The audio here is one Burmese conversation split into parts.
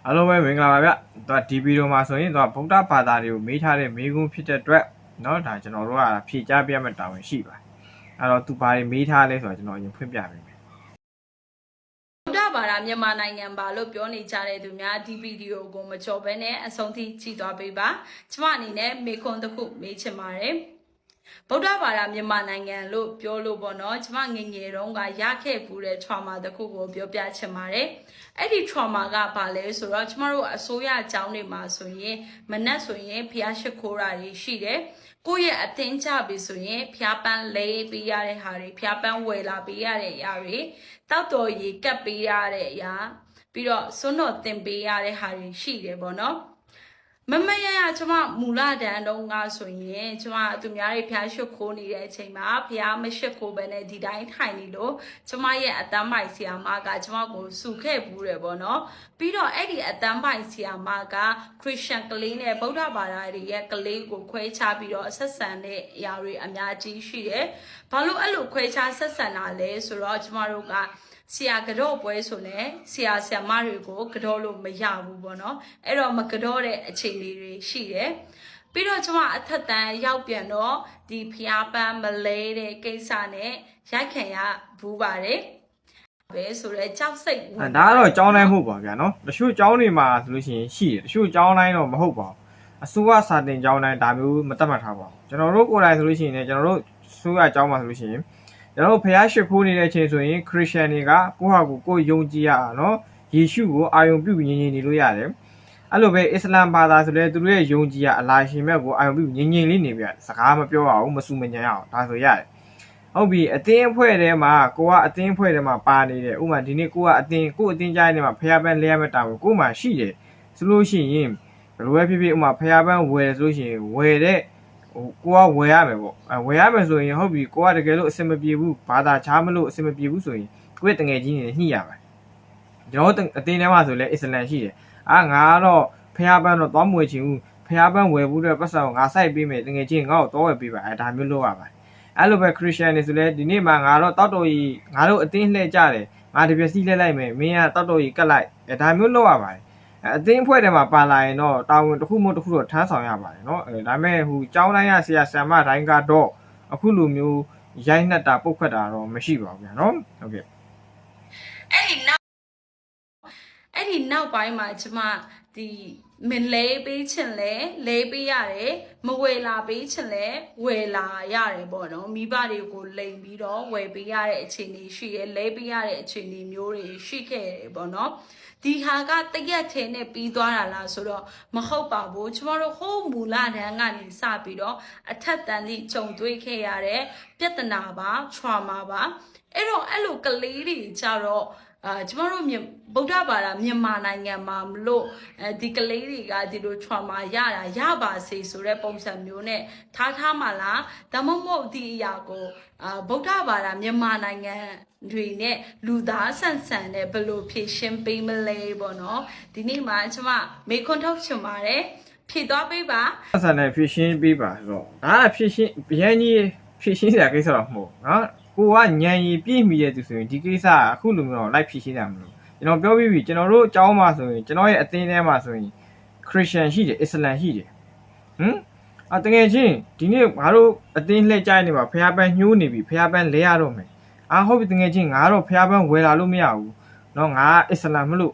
အားလုံးပဲမင်္ဂလာပါဗျ။ဒီဗီဒီယိုမှာဆိုရင်ဗုဒ္ဓဘာသာတွေကိုမေးထားတဲ့မေးခွန်းဖြစ်တဲ့အတွက်နော်ဒါကျွန်တော်တို့ကဖြေကြားပြရမယ့်တာဝန်ရှိပါတယ်။အဲ့တော့သူဘာတွေမေးထားလဲဆိုတော့ကျွန်တော်ရင်ဖွင့်ပြပေးမယ်။ဗုဒ္ဓဘာသာမြန်မာနိုင်ငံပါလို့ပြောနေကြတဲ့သူများဒီဗီဒီယိုကိုမကြော်ဘဲနဲ့အဆုံးထိကြည့်သွားပေးပါ။ကျွန်မအနေနဲ့မေးခွန်းတစ်ခုမေးချင်ပါတယ်။ဗုဒ္ဓဘာသာမြန်မာနိုင်ငံလို့ပြောလို့ပေါ့နော်ကျမငငယ်တုန်းကရခဲ့ဘူးတဲ့ trauma တစ်ခုကိုပြောပြချင်ပါတယ်အဲ့ဒီ trauma ကဘာလဲဆိုတော့ကျမတို့အစိုးရအကြောင်းတွေမှာဆိုရင်မနက်ဆိုရင်ဖျားရှိခိုးတာတွေရှိတယ်ကိုယ့်ရဲ့အတင်းကြပြီဆိုရင်ဖျားပန်းလဲပေးရတဲ့ဟာတွေဖျားပန်းဝယ်လာပေးရတဲ့အရာတွေတောက်တော်ရေကပ်ပေးရတဲ့အရာပြီးတော့စွန်းတော်တင်ပေးရတဲ့ဟာတွေရှိတယ်ပေါ့နော်မမရရကျမမူလတန်းတုန်းကဆိုရင်ကျမသူများတွေဖျားရှုပ်ခိုးနေတဲ့အချိန်မှာဖျားမရှိခိုးပဲနဲ့ဒီတိုင်းထိုင်နေလို့ကျမရဲ့အတန်းပိုင်ဆရာမကကျမကိုစုခဲ့ဘူးတယ်ပေါ့နော်ပြီးတော့အဲ့ဒီအတန်းပိုင်ဆရာမကခရစ်ယာန်ကလေးနဲ့ဗုဒ္ဓဘာသာတွေရဲ့ကလေးကိုခွဲခြားပြီးတော့ဆက်ဆံတဲ့အရာတွေအများကြီးရှိတယ်ဘာလို့အဲ့လိုခွဲခြားဆက်ဆံတာလဲဆိုတော့ကျမတို့ကဆရာကတော့ပွဲဆိုလဲဆရာဆရာမတွေကိုကတော့လို့မရဘူးပေါ့နော်အဲ့တော့မကတော့တဲ့အခြေအနေတွေရှိတယ်ပြီးတော့ကျွန်မအထက်တန်းရောက်ပြန်တော့ဒီဖျားပန်းမလဲတဲ့ကိစ္စနဲ့ရိုက်ခံရဘူးပါတယ်ပဲဆိုတော့ကြောက်စိတ်ဒါကတော့ကြောင်းတိုင်းမှုပါဗျာနော်တချို့ကြောင်းတွေမှာဆိုလို့ရှိရင်ရှိတယ်တချို့ကြောင်းတိုင်းတော့မဟုတ်ပါဘူးအစိုးရစာတင်ကြောင်းတိုင်းဒါမျိုးမတတ်မှတ်ထားပါဘူးကျွန်တော်တို့ကိုယ်တိုင်ဆိုလို့ရှိရင်လည်းကျွန်တော်တို့အစိုးရကြောင်းမှာဆိုလို့ရှိရင်ကျွန်တော်ဖျားရှိခိုးနေတဲ့အချိန်ဆိုရင်ခရစ်ယာန်တွေကကိုယ့်ဟာကိုယ်ယုံကြည်ရအောင်နော်ယေရှုကိုအာယုံပြုပြီးငြိမ်ငြိမ်နေလို့ရတယ်အဲ့လိုပဲအစ္စလာမ်ဘာသာဆိုလဲသူတို့ရဲ့ယုံကြည်ရအလာရှင်မြတ်ကိုအာယုံပြုငြိမ်ငြိမ်လေးနေပြစကားမပြောအောင်မဆူမညံအောင်ဒါဆိုရတယ်ဟုတ်ပြီအတင်းအဖွဲ့ထဲမှာကိုကအတင်းအဖွဲ့ထဲမှာပါနေတယ်ဥပမာဒီနေ့ကိုကအတင်းကြားနေမှာဖျားပန်းလဲရမယ့်တာကိုမှရှိတယ်ဆိုလို့ရှိရင်ဘယ်လိုပဲဖြစ်ဖြစ်ဥပမာဖျားပန်းဝယ်ဆိုလို့ရှိရင်ဝယ်တဲ့ကိုကဝယ်ရမယ်ပေါ့ဝယ်ရမယ်ဆိုရင်ဟုတ်ပြီကိုကတကယ်လို့အဆင်မပြေဘူးဘာသာချားမလို့အဆင်မပြေဘူးဆိုရင်ကိုယ့်တငယ်ချင်းတွေညှိရမယ်ကျွန်တော်အတင်းထဲမှာဆိုလဲအစ္စလမ်ရှိတယ်ငါကတော့ဖျားပန်းတော့သွားမွေချင်ဘူးဖျားပန်းဝယ်ဘူးတဲ့ပတ်စံကိုငါစိုက်ပေးမယ်တကယ်ချင်းငါ့ကိုတော့ဝယ်ပေးပါဒါမျိုးလုပ်ရပါတယ်အဲ့လိုပဲခရစ်ယာန်တွေဆိုလဲဒီနေ့မှာငါတော့တောက်တော်ကြီးငါတို့အတင်းလှည့်ကြတယ်ငါတပြက်စီးလှည့်လိုက်မယ်မင်းကတောက်တော်ကြီးကတ်လိုက်ဒါမျိုးလုပ်ရပါတယ်အတင်းဖွဲ့ထဲမှာပါလာရင်တော့တာဝန်တစ်ခုမှတစ်ခုတော့ထမ်းဆောင်ရပါတယ်เนาะဒါပေမဲ့ဟိုကျောင်းတိုင်းရဆရာဆရာမတိုင်းကတော့အခုလိုမျိုးရိုက်နှက်တာပုတ်ခတ်တာတော့မရှိပါဘူးဗျာเนาะဟုတ်ကဲ့အဲ့ဒီနောက်ပိုင်းမှာကျမဒီမလဲပေးချင်လဲလဲပေးရတယ်မဝယ်လာပေးချင်လဲဝယ်လာရတယ်ပေါ့နော်မိဘတွေကိုလိမ်ပြီးတော့ဝယ်ပေးရတဲ့အခြေအနေရှိရလဲပေးရတဲ့အခြေအနေမျိုးတွေရှိခဲ့တယ်ပေါ့နော်ဒီဟာကတရက်ချင်းနဲ့ပြီးသွားတာလားဆိုတော့မဟုတ်ပါဘူးကျမတို့ဟိုးမူလတန်းကနေစပြီးတော့အထက်တန်းလေးကြုံတွေ့ခဲ့ရတဲ့ပြဿနာပါ trauma ပါအဲ့တော့အဲ့လိုကလေးတွေကြတော့ကျမတို့ဗုဒ္ဓဘာသာမြန်မာနိုင်ငံမှာမလို့ဒီကလေးတွေကဒီလို trauma ရပါစေဆိုတဲ့ပုံစံမျိုးနဲ့ထားမှလားဒါမှမဟုတ်ဒီအရာကိုဗုဒ္ဓဘာသာမြန်မာနိုင်ငံတွေနဲ့လူသားဆန်နဲ့ဘယ်လိုဖြည့်ရှင်းပေးမလဲပေါ့နော်ဒီနေ့မှာကျမမေခွန်းထုတ်ချင်ပါတယ်ဖြည့်သွားပေးပါဆန်နဲ့ဖြည့်ရှင်းပေးပါဆိုတော့ဒါကဖြည့်ရှင်းဗျမ်းကြီးဖြည့်ရှင်းစရာကိစ္စတော့မဟုတ်နော်ကိုကညံရီပြည့်မီရဲ့သူဆိုရင်ဒီကိစ္စအခုလိုမျိုးတော့လိုက်ဖြည့်ရှင်းတာမလို့ကျွန်တော်ပြောပြီးပြီကျွန်တော်တို့အကြောင်းမှာဆိုရင်ကျွန်တော်ရဲ့အသင်းထဲမှာဆိုရင်ခရစ်ယာန်ရှိတယ်အစ္စလမ်ရှိတယ်တကယ်ချင်းဒီနေ့ငါတို့အသင်းလှည့်ကြနေမှာဖျားပန်းညှိုးနေပြီဖျားပန်းလဲရတော့မယ်ဟုတ်ပြီတကယ်ချင်းငါတော့ဖျားပန်းဝယ်လာလို့မရဘူးเนาะငါအစ္စလမ်မလို့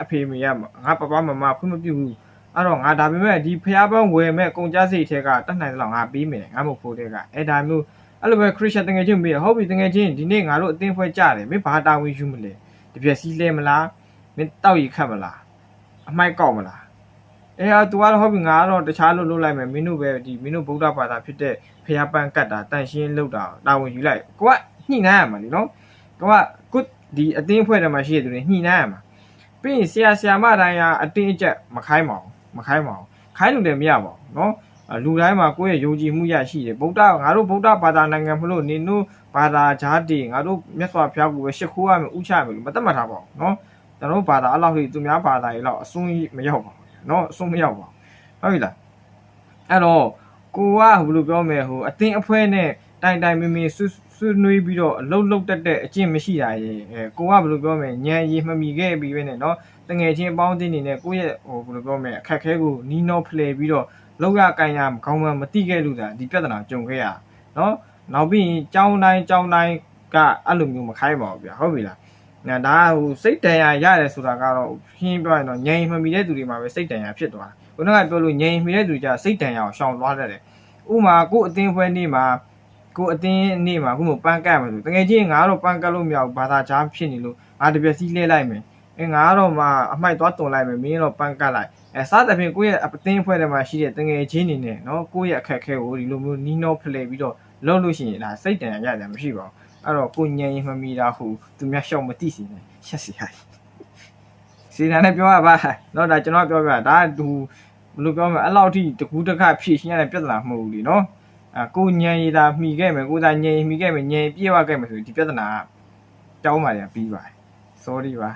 အဖေမေရငါပပမမခွင့်မပြုဘူးအဲ့တော့ငါဒါပေမဲ့ဒီဖျားပန်းဝယ်မဲ့ကုန်ကြစိတ်ထဲကတတ်နိုင်သလောက်ငါပေးမယ်ငါမဟုတ်ဖို့တဲ့ကဒါမျိုးအဲ့လိုပဲခရစ်ယာန်တကယ်ချင်းမေးဟုတ်ပြီတကယ်ချင်းဒီနေ့ငါတို့အသင်းဖွဲ့ကြတယ်မင်းဘာတာဝန်ယူမလဲတပြက်စီးလဲမလားမင်းတောက်ရီခတ်မလားအမိုက်ကောက်မလားသူကတော့ဟုတ်ပြီငါကတော့တခြားလုပ်လိုက်မယ်မင်းတို့ပဲဒီမင်းတို့ဗုဒ္ဓဘာသာဖြစ်တဲ့ဖျားပန်းကတ်တာတန်ရှင်းလုပ်တာတာဝန်ယူလိုက်ကိုကညှိနှိုင်းရမှာလीနော်ကိုကဒီအသင်းဖွဲ့တယ်မှာရှိတဲ့သူတွေညှိနှိုင်းရမှာပြီးရင်ဆရာမတိုင်းကအတင်းအကျပ်မခိုင်းပါဘူးခိုင်းလို့လည်းမရပါဘူးနော်လူတိုင်းမှာကိုယ့်ရဲ့ယုံကြည်မှုရရှိတယ်ငါတို့ဗုဒ္ဓဘာသာနိုင်ငံမလို့နင်တို့ဘာသာဂျာတိငါတို့မြတ်စွာဘုရားကိုပဲရှ िख ိုးရမယ်ဥချရမယ်လို့မတတ်မှတ်ထားပါဘူးเนาะကျွန်တော်ဘာသာအဲ့လောက်ထိသူများဘာသာတွေလောက်အစွန်းမရောက်ပါဘူးเนาะအစွန်းမရောက်ပါဘူးဟုတ်ပြီလားအဲ့တော့ကိုကဘယ်လိုပြောမလဲဟိုအတင်းအဖွဲနဲ့တိုင်မင်းဆွနွေးပြီးတော့အလုတ်လုတ်တက်တဲ့အကျင့်မရှိတာရေကိုကဘယ်လိုပြောမလဲညံရီမမီခဲ့ပြီးပဲနဲ့เนาะတ တငယ်ချင်းပေါင်းတင်နေနဲ့ကိုယ့်ရဲ့ဘယ်လိုပြောမလဲအခက်ခဲကိုနီးနောဖလှယ်ပြီးတော့လောက်ရကန်ရခေါင်းမှမတိခဲ့လို့ဒါဒီပြဿနာကြုံခဲ့ရနော်နောက်ပြီးရင်ကြောင်းတိုင်းကအဲ့လိုမျိုးမခိုင်းပါဘူးဗျာဟုတ်ပြီလားဒါစိတ်တန်ရာရတယ်ဆိုတာကတော့ရှင်းပြောရင်တော့ငြိမ်မမီတဲ့သူတွေမှာပဲစိတ်တန်ရာဖြစ်သွားခုနကပြောလို့ငြိမ်မီတဲ့သူကြစိတ်တန်ရာကိုရှောင်သွားတတ်တယ်ဥမာကိုအတင်းဖွဲနေမှာကိုအတင်းနေမှာခုမပန်းကတ်မှာဆိုတကယ်ကြီးငါတော့ပန်းကတ်လို့မရဘူးဘာသာချားဖြစ်နေလို့ငါတပြက်စီးလဲလိုက်မယ်ငါကတော့မှအမိုက်သွားတုံလိုက်မယ်မင်းတော့ပန်းကတ်လိုက်စားတဲ့ပြင်ကိုယ့်ရဲ့အတင်းဖွဲထဲမှာရှိတဲ့တငယ်ချင်းနေနဲ့နော်ကိုယ့်ရဲ့အခက်ခဲကိုဒီလိုမျိုးနီးနောဖလှယ်ပြီးတော့လုပ်လို့ရှိရင်ဒါစိတ်တန်ရာရတယ်မရှိပါဘူးအဲ့တော့ကိုညံရင်မမီတာဟုသူများရှောက်မသိစီနဲ့ရှက်စီဟာစီနာနဲ့ပြောရပါနော်ဒါကျွန်တော်ပြောပြဒါသူဘယ်လိုပြောမလဲအဲ့လောက်ထိတကူးတခဖြည့်ရှင်းရတဲ့ပြဿနာမဟုတ်ဘူးလीနော်ကိုညံရည်သာမှီခဲ့မယ်ကိုသာညံမှီခဲ့မယ်ညံပြေးဝခဲ့မယ်ဆိုဒီပြဿနာတောင်းပါလေပြီးပါတယ် sorry ပါ